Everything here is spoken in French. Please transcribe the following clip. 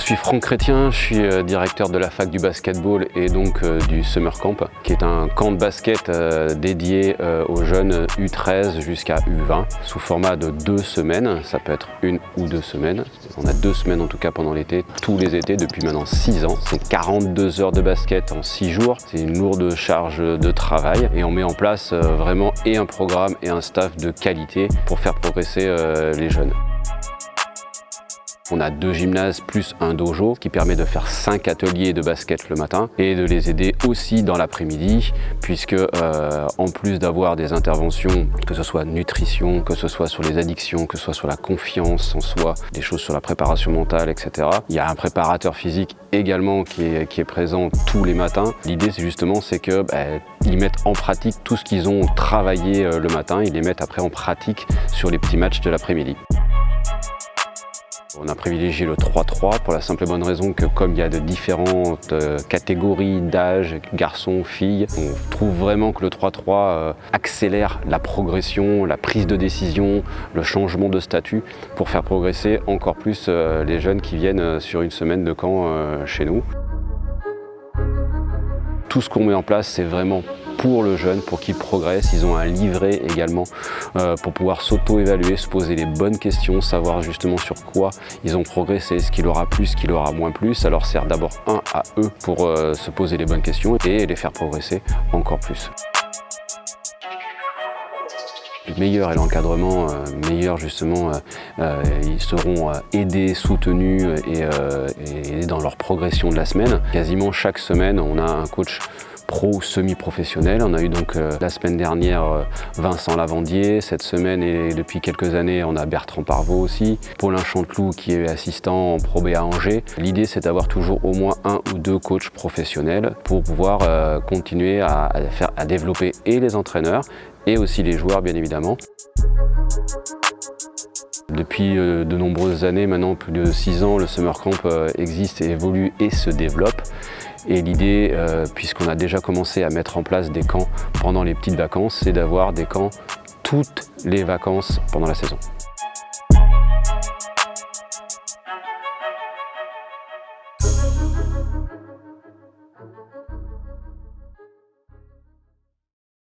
suis Franck Chrétien, je suis directeur de la fac du basketball et donc du Summer Camp, qui est un camp de basket dédié aux jeunes U13 jusqu'à U20, sous format de 2 semaines, ça peut être 1 ou 2 semaines. On a 2 semaines en tout cas pendant l'été, tous les étés depuis maintenant 6 ans. C'est 42 heures de basket en 6 jours, c'est une lourde charge de travail et on met en place vraiment et un programme et un staff de qualité pour faire progresser les jeunes. On a 2 gymnases plus un dojo, ce qui permet de faire 5 ateliers de basket le matin et de les aider aussi dans l'après-midi, puisque en plus d'avoir des interventions, que ce soit nutrition, que ce soit sur les addictions, que ce soit sur la confiance en soi, des choses sur la préparation mentale, etc. Il y a un préparateur physique également qui est présent tous les matins. L'idée c'est que ils mettent en pratique tout ce qu'ils ont travaillé le matin, ils les mettent après en pratique sur les petits matchs de l'après-midi. On a privilégié le 3-3 pour la simple et bonne raison que comme il y a de différentes catégories d'âge, garçons, filles, on trouve vraiment que le 3-3 accélère la progression, la prise de décision, le changement de statut pour faire progresser encore plus les jeunes qui viennent sur une semaine de camp chez nous. Tout ce qu'on met en place, c'est vraiment pour le jeune, pour qu'il progresse. Ils ont un livret également pour pouvoir s'auto-évaluer, se poser les bonnes questions, savoir justement sur quoi ils ont progressé, ce qui leur a plu, ce qui leur a moins plu. Ça leur sert d'abord à eux pour se poser les bonnes questions et les faire progresser encore plus. Le meilleur est l'encadrement, meilleur justement, ils seront aidés, soutenus et dans leur progression de la semaine. Quasiment chaque semaine, on a un coach pro semi-professionnel. On a eu donc la semaine dernière Vincent Lavandier, cette semaine et depuis quelques années on a Bertrand Parvaux aussi, Paulin Chanteloup qui est assistant en Pro B à Angers. L'idée c'est d'avoir toujours au moins 1 ou 2 coachs professionnels pour pouvoir continuer à développer et les entraîneurs et aussi les joueurs bien évidemment. Depuis de nombreuses années, maintenant plus de 6 ans, le Summer Camp existe, évolue et se développe. Et l'idée, puisqu'on a déjà commencé à mettre en place des camps pendant les petites vacances, c'est d'avoir des camps toutes les vacances pendant la saison.